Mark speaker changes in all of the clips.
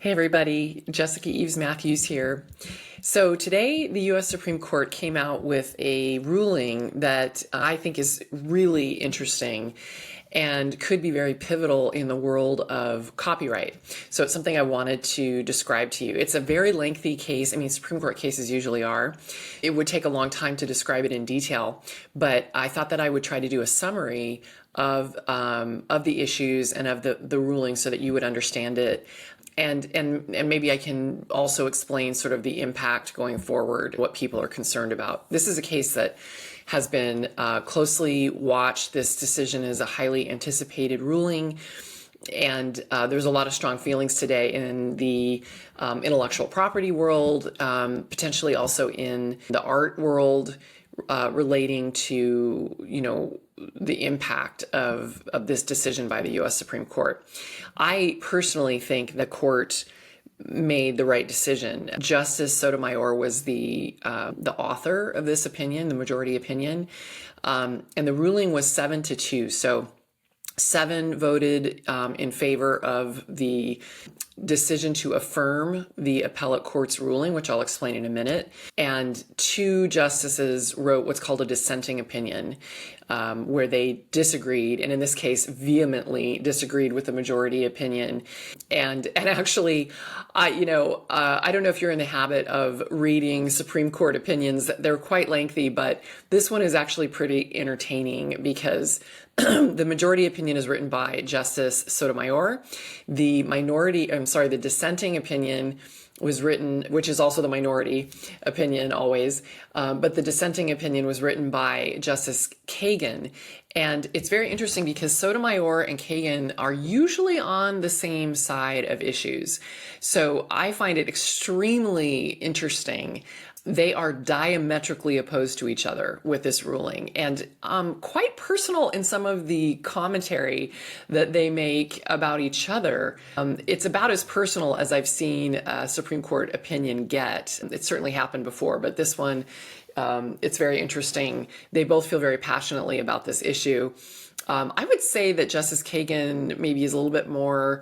Speaker 1: Hey everybody, Jessica Eves Matthews here. So today the U.S. Supreme Court came out with a ruling that I think is really interesting and could be very pivotal in the world of copyright. So it's something I wanted to describe to you. It's a very lengthy case. I mean, Supreme Court cases usually are. It would take a long time to describe it in detail, but I thought that I would try to do a summary of the issues and of the ruling so that you would understand it. And maybe I can also explain sort of the impact going forward, what people are concerned about. This is a case that has been closely watched. This decision is a highly anticipated ruling. And there's a lot of strong feelings today in the intellectual property world, potentially also in the art world, relating to, the impact of this decision by the U.S. Supreme Court. I personally think the court made the right decision. Justice Sotomayor was the author of this opinion, the majority opinion, and the ruling was 7-2. So 7 voted in favor of the decision to affirm the appellate court's ruling, which I'll explain in a minute, and 2 justices wrote what's called a dissenting opinion, where they disagreed, and in this case vehemently disagreed with the majority opinion. And actually, I don't know if you're in the habit of reading Supreme Court opinions. They're quite lengthy, but this one is actually pretty entertaining because the majority opinion is written by Justice Sotomayor. The dissenting opinion was written, which is also the minority opinion always, but the dissenting opinion was written by Justice Kagan. And it's very interesting because Sotomayor and Kagan are usually on the same side of issues. So I find it extremely interesting. They are diametrically opposed to each other with this ruling, and quite personal in some of the commentary that they make about each other. It's about as personal as I've seen a Supreme Court opinion get. It certainly happened before, but this one, it's very interesting. They both feel very passionately about this issue. I would say that Justice Kagan maybe is a little bit more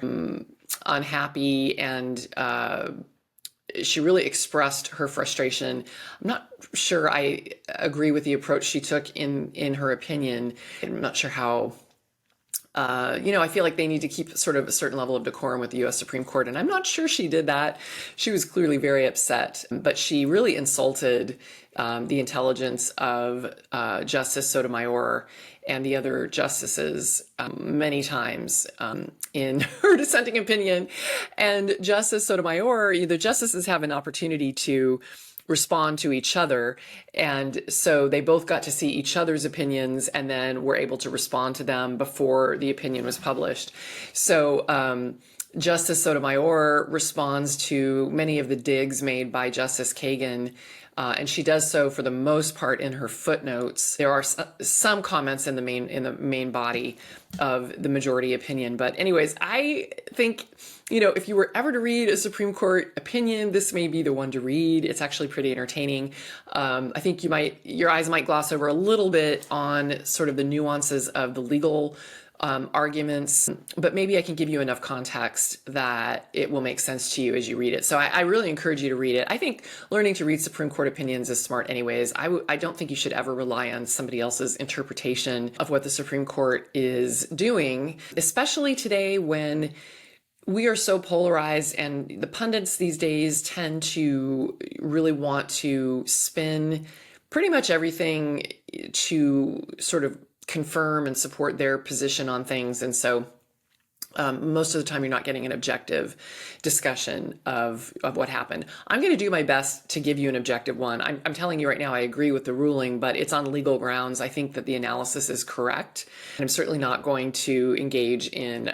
Speaker 1: unhappy, and she really expressed her frustration. I'm not sure I agree with the approach she took in her opinion. I'm not sure how, I feel like they need to keep sort of a certain level of decorum with the U.S. Supreme Court, and I'm not sure she did that. She was clearly very upset, but she really insulted the intelligence of Justice Sotomayor and the other justices many times in her dissenting opinion. And Justice Sotomayor, the justices have an opportunity to respond to each other. And so they both got to see each other's opinions and then were able to respond to them before the opinion was published. So Justice Sotomayor responds to many of the digs made by Justice Kagan, and she does so for the most part in her footnotes. There are some comments in the main body of the majority opinion. But anyways, I think, if you were ever to read a Supreme Court opinion, this may be the one to read. It's actually pretty entertaining. I think your eyes might gloss over a little bit on sort of the nuances of the legal arguments, but maybe I can give you enough context that it will make sense to you as you read it. So I really encourage you to read it. I think learning to read Supreme Court opinions is smart anyways. I don't think you should ever rely on somebody else's interpretation of what the Supreme Court is doing, especially today when we are so polarized, and the pundits these days tend to really want to spin pretty much everything to sort of confirm and support their position on things. And so most of the time you're not getting an objective discussion of what happened. I'm going to do my best to give you an objective one. I'm telling you right now, I agree with the ruling, but it's on legal grounds. I think that the analysis is correct. And I'm certainly not going to engage in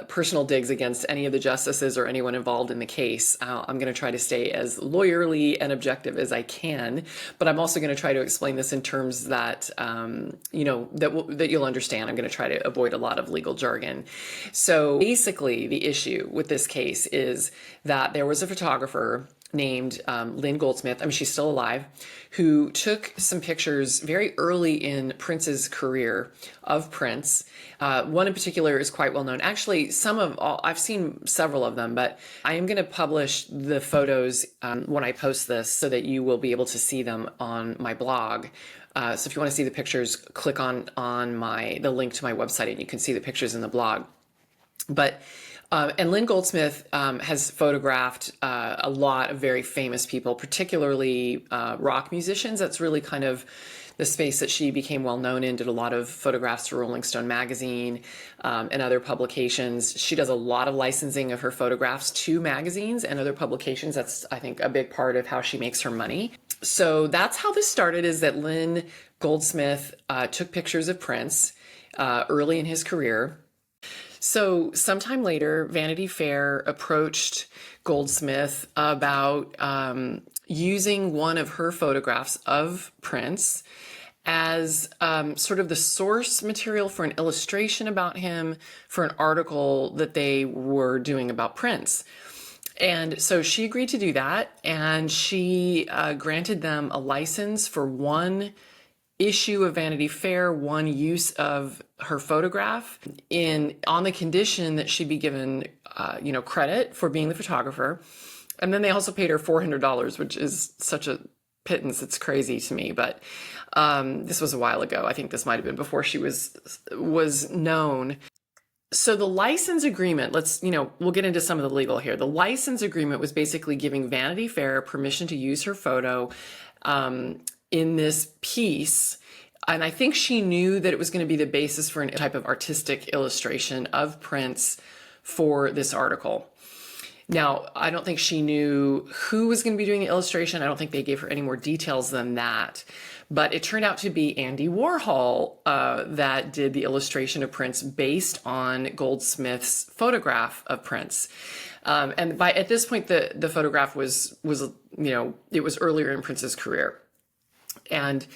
Speaker 1: personal digs against any of the justices or anyone involved in the case. I'm going to try to stay as lawyerly and objective as I can, but I'm also going to try to explain this in terms that, that you'll understand. I'm going to try to avoid a lot of legal jargon. So basically, the issue with this case is that there was a photographer named Lynn Goldsmith, I mean, she's still alive, who took some pictures very early in Prince's career of Prince. One in particular is quite well known. Actually, I've seen several of them, but I am going to publish the photos when I post this so that you will be able to see them on my blog. So if you want to see the pictures, click on the link to my website and you can see the pictures in the blog. But and Lynn Goldsmith has photographed a lot of very famous people, particularly rock musicians. That's really kind of the space that she became well known in, did a lot of photographs for Rolling Stone magazine and other publications. She does a lot of licensing of her photographs to magazines and other publications. That's, I think, a big part of how she makes her money. So that's how this started, is that Lynn Goldsmith took pictures of Prince early in his career. So sometime later, Vanity Fair approached Goldsmith about using one of her photographs of Prince as sort of the source material for an illustration about him for an article that they were doing about Prince. And so she agreed to do that, and she granted them a license for one issue of Vanity Fair, one use of her photograph, on the condition that she be given, credit for being the photographer. And then they also paid her $400, which is such a pittance. It's crazy to me, but this was a while ago. I think this might have been before she was known. So the license agreement, we'll get into some of the legal here. The license agreement was basically giving Vanity Fair permission to use her photo in this piece. And I think she knew that it was going to be the basis for a type of artistic illustration of Prince for this article. Now, I don't think she knew who was going to be doing the illustration. I don't think they gave her any more details than that. But it turned out to be Andy Warhol that did the illustration of Prince based on Goldsmith's photograph of Prince. And at this point, the photograph was it was earlier in Prince's career. And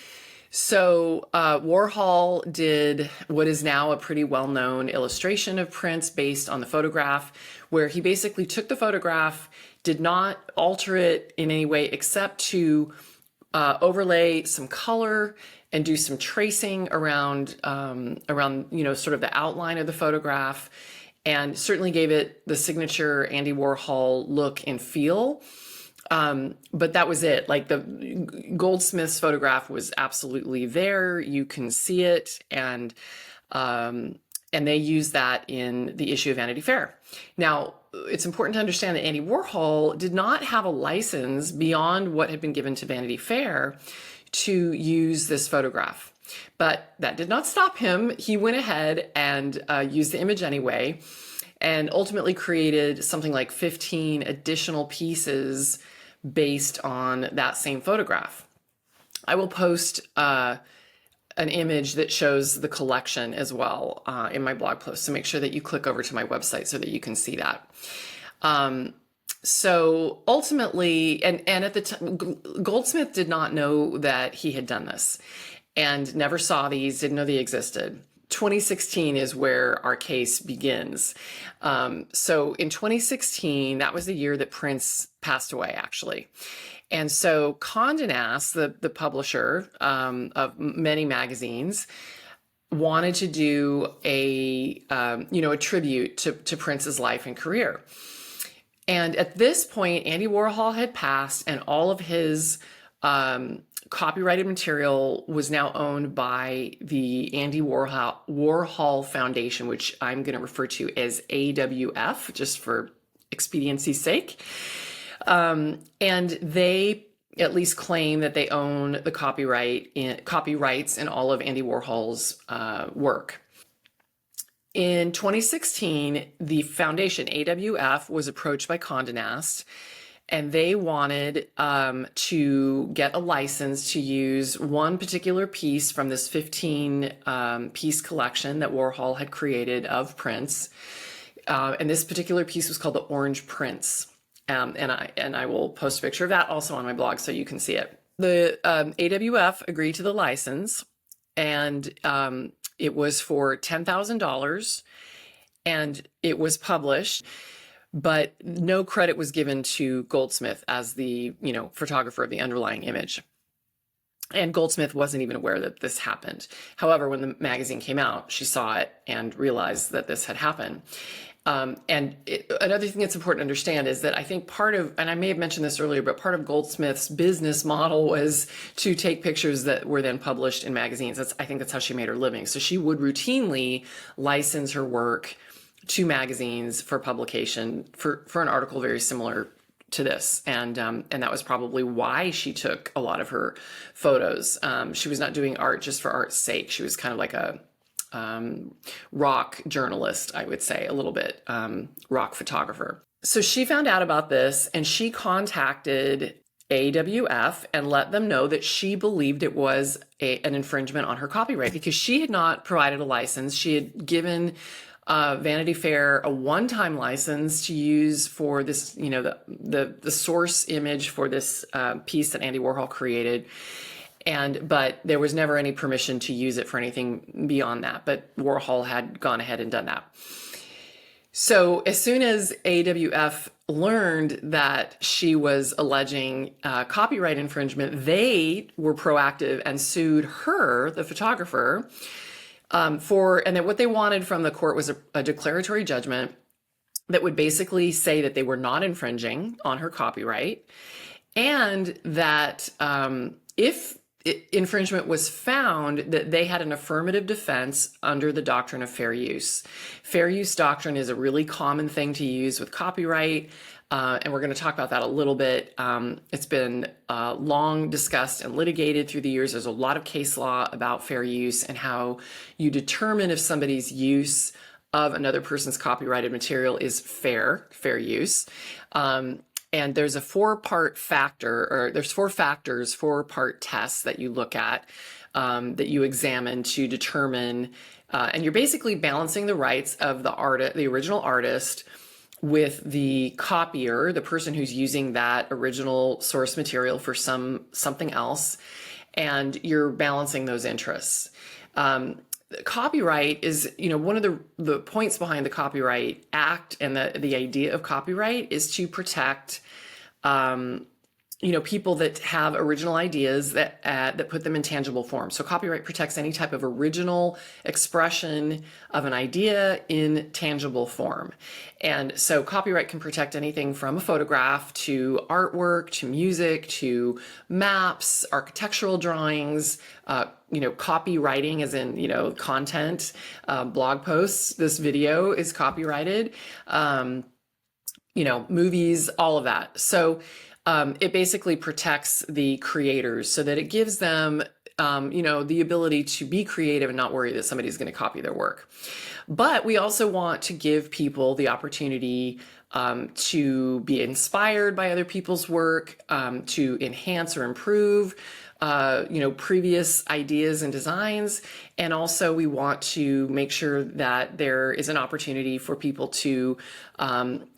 Speaker 1: so Warhol did what is now a pretty well-known illustration of Prince based on the photograph, where he basically took the photograph, did not alter it in any way except to overlay some color and do some tracing around sort of the outline of the photograph, and certainly gave it the signature Andy Warhol look and feel. But that was it. Like, the Goldsmith's photograph was absolutely there. You can see it. And they used that in the issue of Vanity Fair. Now, it's important to understand that Andy Warhol did not have a license beyond what had been given to Vanity Fair to use this photograph. But that did not stop him. He went ahead and used the image anyway, and ultimately created something like 15 additional pieces based on that same photograph. I will post an image that shows the collection as well in my blog post, so make sure that you click over to my website so that you can see that. So ultimately, and at the time, Goldsmith did not know that he had done this and never saw these, didn't know they existed. 2016 is where our case begins. So in 2016, that was the year that Prince passed away, actually. And so Condé Nast, the publisher of many magazines, wanted to do a tribute to Prince's life and career. And at this point, Andy Warhol had passed, and all of his copyrighted material was now owned by the Andy Warhol Foundation, which I'm going to refer to as AWF, just for expediency's sake. And they at least claim that they own the copyrights in all of Andy Warhol's work. In 2016, the foundation, AWF, was approached by Condé Nast, and they wanted to get a license to use one particular piece from this 15-piece collection that Warhol had created of Prince. And this particular piece was called the Orange Prince. And I will post a picture of that also on my blog so you can see it. The AWF agreed to the license, and it was for $10,000, and it was published. but no credit was given to Goldsmith as the, photographer of the underlying image. And Goldsmith wasn't even aware that this happened. However, when the magazine came out, she saw it and realized that this had happened. Another thing that's important to understand is that I think part of, and I may have mentioned this earlier, but part of Goldsmith's business model was to take pictures that were then published in magazines. I think that's how she made her living. So she would routinely license her work to magazines for publication for an article very similar to this. And that was probably why she took a lot of her photos. She was not doing art just for art's sake. She was kind of like a rock journalist, I would say, a little bit, rock photographer. So she found out about this and she contacted AWF and let them know that she believed it was an infringement on her copyright because she had not provided a license. She had given Vanity Fair a one-time license to use for this, the source image for this piece that Andy Warhol created. But there was never any permission to use it for anything beyond that. But Warhol had gone ahead and done that. So as soon as AWF learned that she was alleging copyright infringement, they were proactive and sued her, the photographer, and that what they wanted from the court was a declaratory judgment that would basically say that they were not infringing on her copyright, and that if infringement was found, that they had an affirmative defense under the doctrine of fair use. Fair use doctrine is a really common thing to use with copyright, and we're going to talk about that a little bit. It's been long discussed and litigated through the years. There's a lot of case law about fair use and how you determine if somebody's use of another person's copyrighted material is fair use. And there's a four-part test that you look at, that you examine to determine, and you're basically balancing the rights of the original artist with the copier, the person who's using that original source material for something else, and you're balancing those interests. Copyright is, one of the points behind the Copyright Act and the idea of copyright is to protect, people that have original ideas that put them in tangible form. So copyright protects any type of original expression of an idea in tangible form. And so copyright can protect anything from a photograph to artwork, to music, to maps, architectural drawings, copywriting as in, content, blog posts. This video is copyrighted, movies, all of that. So it basically protects the creators so that it gives them, the ability to be creative and not worry that somebody's going to copy their work. But we also want to give people the opportunity to be inspired by other people's work, to enhance or improve, previous ideas and designs. And also we want to make sure that there is an opportunity for people to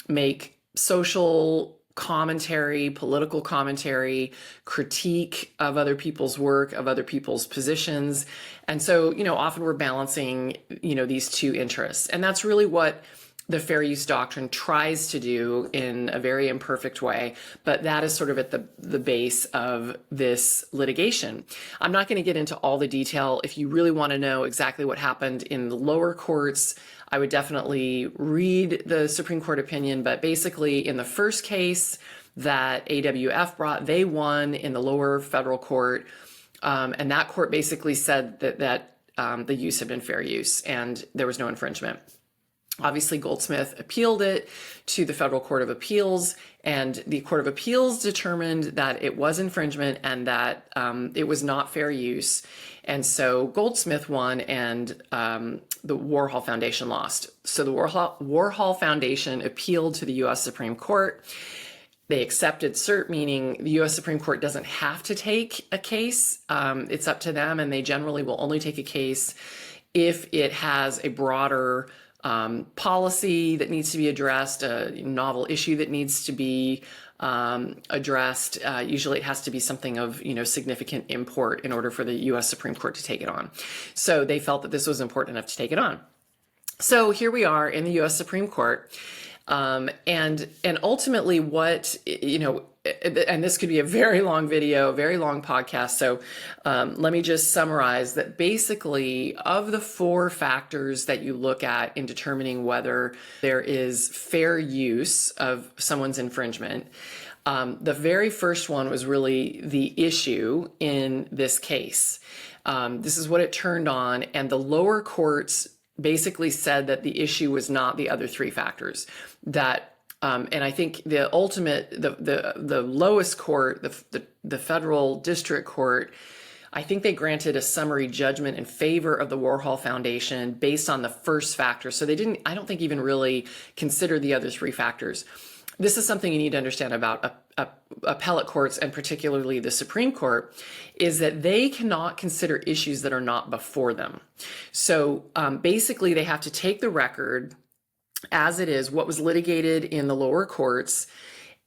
Speaker 1: make social commentary, political commentary, critique of other people's work, of other people's positions. And so, often we're balancing, these two interests. And that's really what the fair use doctrine tries to do in a very imperfect way, but that is sort of at the base of this litigation. I'm not going to get into all the detail. If you really want to know exactly what happened in the lower courts, I would definitely read the Supreme Court opinion, but basically in the first case that AWF brought, they won in the lower federal court, and that court basically said that the use had been fair use and there was no infringement. Obviously, Goldsmith appealed it to the Federal Court of Appeals, and the Court of Appeals determined that it was infringement and that it was not fair use. And so Goldsmith won and the Warhol Foundation lost. So the Warhol Foundation appealed to the U.S. Supreme Court. They accepted cert, meaning the U.S. Supreme Court doesn't have to take a case. It's up to them, and they generally will only take a case if it has a broader policy that needs to be addressed, a novel issue that needs to be addressed. Usually it has to be something of, significant import in order for the U.S. Supreme Court to take it on. So they felt that this was important enough to take it on. So here we are in the U.S. Supreme Court. And ultimately what, and this could be a very long video, very long podcast. So let me just summarize that basically of the 4 factors that you look at in determining whether there is fair use of someone's infringement, the very first one was really the issue in this case. This is what it turned on, and the lower courts basically said that the issue was not the other 3 factors. That and I think the ultimate, the lowest court, the federal district court, I think they granted a summary judgment in favor of the Warhol Foundation based on the first factor. So they didn't, I don't think, even really consider the other 3 factors. This is something you need to understand about appellate courts, and particularly the Supreme Court, is that they cannot consider issues that are not before them. So basically, they have to take the record as it is, what was litigated in the lower courts,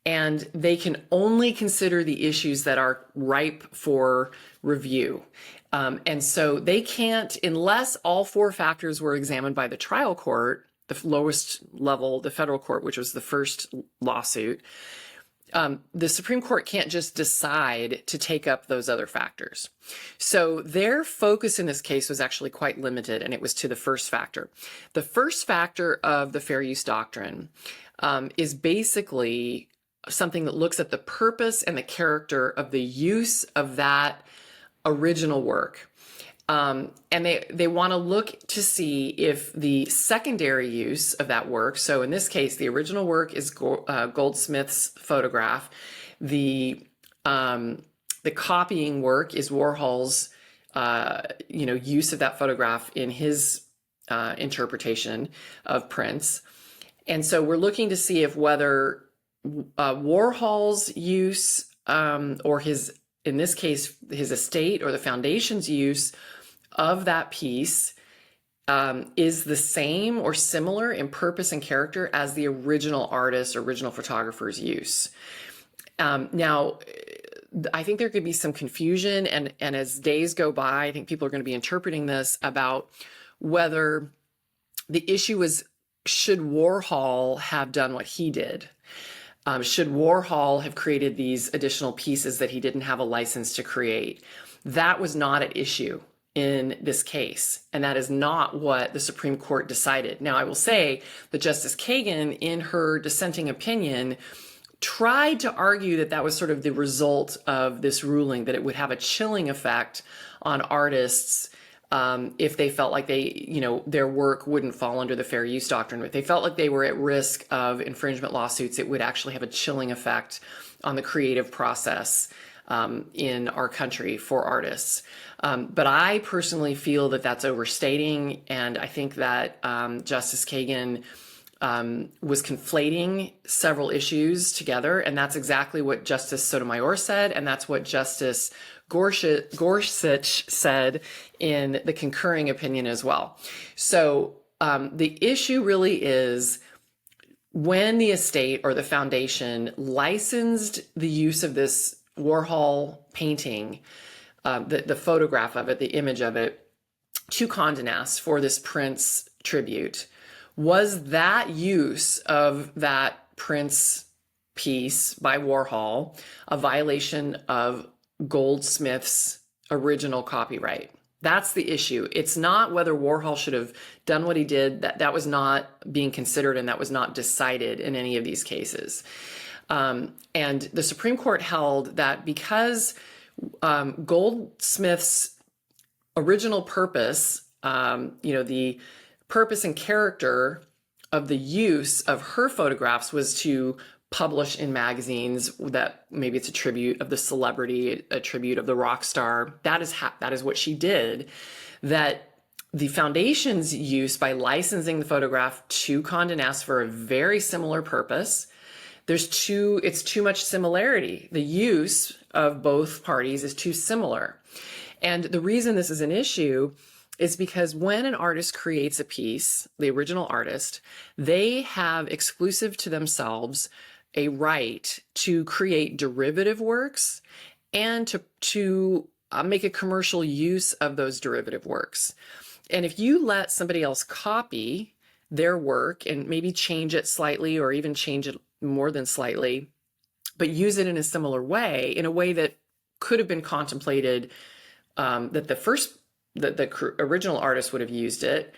Speaker 1: and they can only consider the issues that are ripe for review. And so they can't, unless all 4 factors were examined by the trial court, the lowest level, the federal court, which was the first lawsuit, the Supreme Court can't just decide to take up those other factors. So their focus in this case was actually quite limited, and it was to the first factor. The first factor of the fair use doctrine is basically something that looks at the purpose and the character of the use of that original work. And they want to look to see if the secondary use of that work, so in this case, the original work is Goldsmith's photograph. The copying work is Warhol's, use of that photograph in his interpretation of prints. And so we're looking to see if whether Warhol's use or his, in this case, his estate or the foundation's use of that piece is the same or similar in purpose and character as the original artist, original photographer's use. Now, I think there could be some confusion, and as days go by, I think people are going to be interpreting this about whether the issue was, should Warhol have done what he did? Should Warhol have created these additional pieces that he didn't have a license to create? That was not at issue in this case, and that is not what the Supreme Court decided. Now, I will say that Justice Kagan, in her dissenting opinion, tried to argue that that was sort of the result of this ruling, that it would have a chilling effect on artists if they felt like their work wouldn't fall under the fair use doctrine. If they felt like they were at risk of infringement lawsuits, it would actually have a chilling effect on the creative process in our country for artists. But I personally feel that that's overstating, and I think that Justice Kagan was conflating several issues together, and that's exactly what Justice Sotomayor said, and that's what Justice Gorsuch said in the concurring opinion as well. So the issue really is when the estate or the foundation licensed the use of this Warhol painting, the photograph of it, the image of it, to Condé Nast for this Prince tribute, was that use of that Prince piece by Warhol a violation of Goldsmith's original copyright? That's the issue. It's not whether Warhol should have done what he did. That was not being considered, and that was not decided in any of these cases. And the Supreme Court held that because Goldsmith's original purpose, the purpose and character of the use of her photographs was to publish in magazines that maybe it's a tribute of the celebrity, a tribute of the rock star. That is what she did. That the foundation's use by licensing the photograph to Condé Nast for a very similar purpose, it's too much similarity. The use of both parties is too similar. And the reason this is an issue is because when an artist creates a piece, the original artist, they have exclusive to themselves a right to create derivative works and to make a commercial use of those derivative works. And if you let somebody else copy their work and maybe change it slightly or even change it more than slightly, but use it in a similar way, in a way that could have been contemplated, that the original artist would have used it,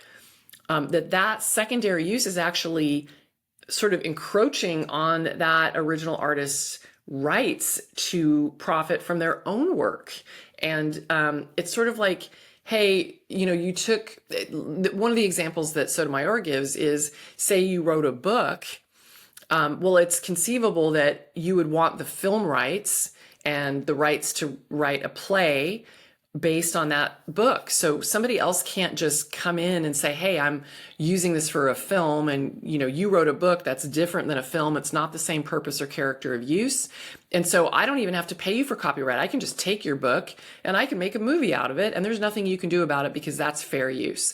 Speaker 1: that secondary use is actually sort of encroaching on that original artist's rights to profit from their own work. And it's sort of like, hey, you took one of the examples that Sotomayor gives is, say you wrote a book. Well, it's conceivable that you would want the film rights and the rights to write a play based on that book. So somebody else can't just come in and say, hey, I'm using this for a film, and you wrote a book that's different than a film. It's not the same purpose or character of use. And so I don't even have to pay you for copyright. I can just take your book and I can make a movie out of it, and there's nothing you can do about it because that's fair use.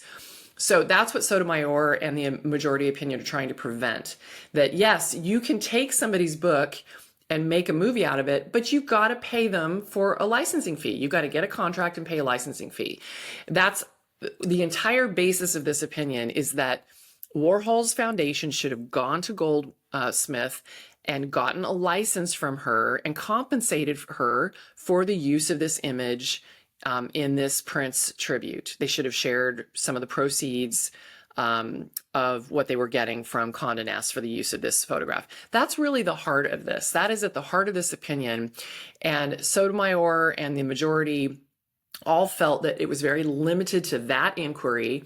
Speaker 1: So that's what Sotomayor and the majority opinion are trying to prevent. That yes, you can take somebody's book and make a movie out of it, but you've got to pay them for a licensing fee. You've got to get a contract and pay a licensing fee. That's the entire basis of this opinion, is that Warhol's foundation should have gone to Goldsmith and gotten a license from her and compensated her for the use of this image in this Prince tribute. They should have shared some of the proceeds of what they were getting from Condé Nast for the use of this photograph. That's really the heart of this. That is at the heart of this opinion. And Sotomayor and the majority all felt that it was very limited to that inquiry.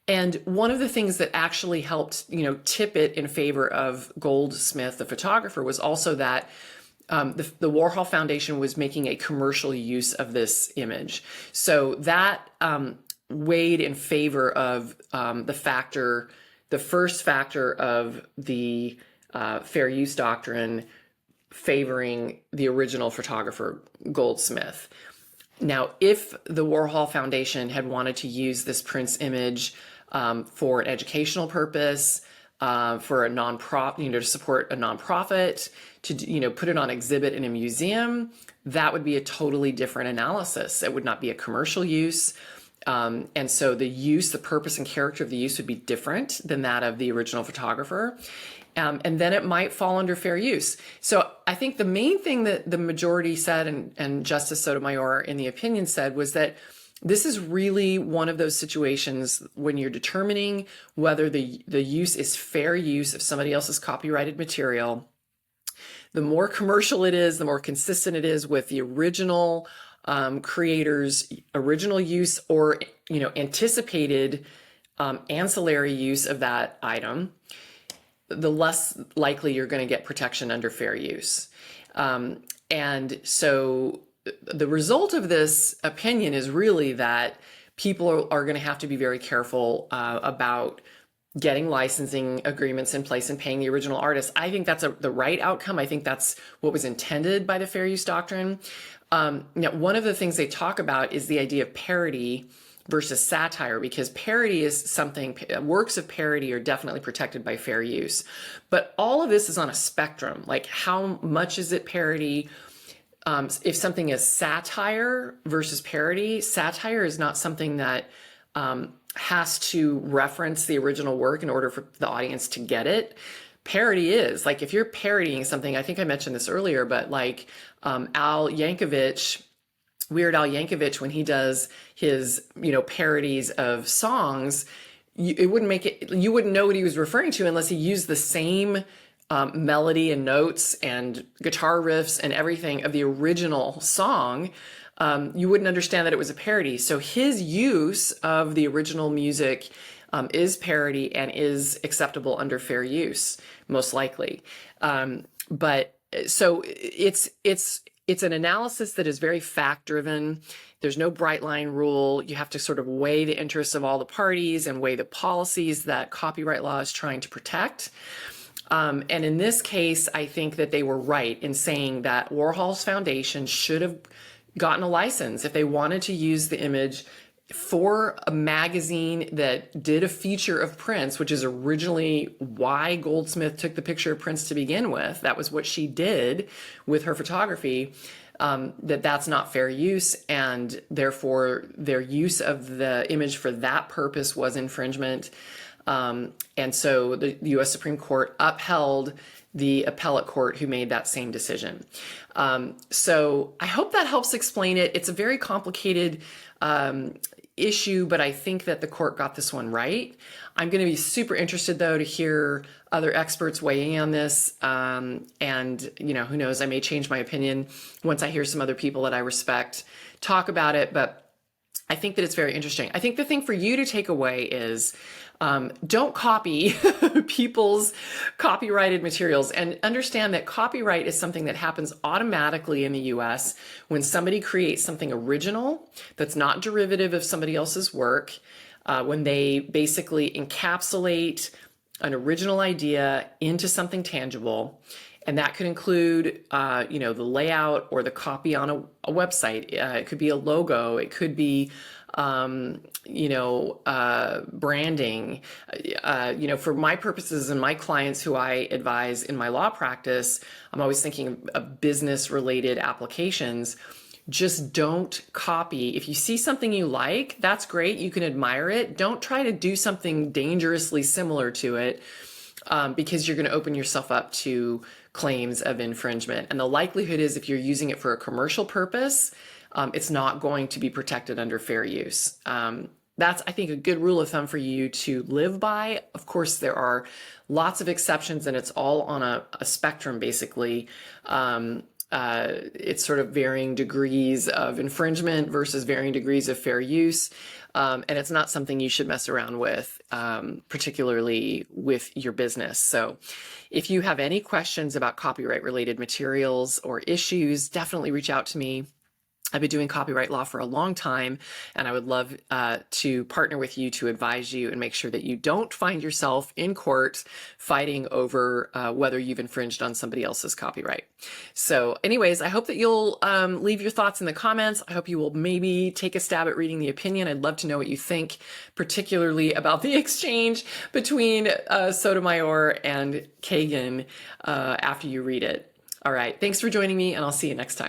Speaker 1: And one of the things that actually helped, tip it in favor of Goldsmith, the photographer, was also that the Warhol Foundation was making a commercial use of this image. So that weighed in favor of the first factor of the fair use doctrine, favoring the original photographer, Goldsmith. Now, if the Warhol Foundation had wanted to use this Prince image for an educational purpose, for a nonprofit, to support a nonprofit, to put it on exhibit in a museum, that would be a totally different analysis. It would not be a commercial use. And so the purpose and character of the use would be different than that of the original photographer. And then it might fall under fair use. So I think the main thing that the majority said, and Justice Sotomayor in the opinion said, was that this is really one of those situations when you're determining whether the use is fair use of somebody else's copyrighted material. The more commercial it is, the more consistent it is with the original creator's original use or anticipated ancillary use of that item, the less likely you're going to get protection under fair use. And so the result of this opinion is really that people are going to have to be very careful about getting licensing agreements in place and paying the original artist. I think that's the right outcome. I think that's what was intended by the fair use doctrine. Now, one of the things they talk about is the idea of parody versus satire, because parody is something, works of parody are definitely protected by fair use. But all of this is on a spectrum. Like, how much is it parody? If something is satire versus parody, satire is not something that has to reference the original work in order for the audience to get it. Parody is, like, if you're parodying something, I think I mentioned this earlier, but like Weird Al Yankovic, when he does his, parodies of songs, you wouldn't know what he was referring to unless he used the same melody and notes and guitar riffs and everything of the original song. You wouldn't understand that it was a parody. So his use of the original music is parody and is acceptable under fair use, most likely. But so it's an analysis that is very fact-driven. There's no bright line rule. You have to sort of weigh the interests of all the parties and weigh the policies that copyright law is trying to protect. And in this case, I think that they were right in saying that Warhol's foundation should have gotten a license if they wanted to use the image for a magazine that did a feature of Prince, which is originally why Goldsmith took the picture of Prince to begin with. That was what she did with her photography. That's not fair use, and therefore their use of the image for that purpose was infringement. And so the U.S. Supreme Court upheld the appellate court who made that same decision. So I hope that helps explain it. It's a very complicated issue, but I think that the court got this one right. I'm going to be super interested, though, to hear other experts weighing in on this. And, you know, who knows, I may change my opinion once I hear some other people that I respect talk about it. But I think that it's very interesting. I think the thing for you to take away is don't copy people's copyrighted materials, and understand that copyright is something that happens automatically in the US when somebody creates something original that's not derivative of somebody else's work, when they basically encapsulate an original idea into something tangible. And that could include, you know, the layout or the copy on a website. It could be a logo. It could be, you know, branding. You know, for my purposes and my clients who I advise in my law practice, I'm always thinking of business-related applications. Just don't copy. If you see something you like, that's great. You can admire it. Don't try to do something dangerously similar to it, because you're going to open yourself up to claims of infringement. And the likelihood is, if you're using it for a commercial purpose, it's not going to be protected under fair use. That's, I think, a good rule of thumb for you to live by. Of course, there are lots of exceptions, and it's all on a spectrum, basically. It's sort of varying degrees of infringement versus varying degrees of fair use. And it's not something you should mess around with, particularly with your business. So if you have any questions about copyright related materials or issues, definitely reach out to me. I've been doing copyright law for a long time, and I would love to partner with you to advise you and make sure that you don't find yourself in court fighting over whether you've infringed on somebody else's copyright. So anyways, I hope that you'll leave your thoughts in the comments. I hope you will maybe take a stab at reading the opinion. I'd love to know what you think, particularly about the exchange between Sotomayor and Kagan after you read it. All right, thanks for joining me, and I'll see you next time.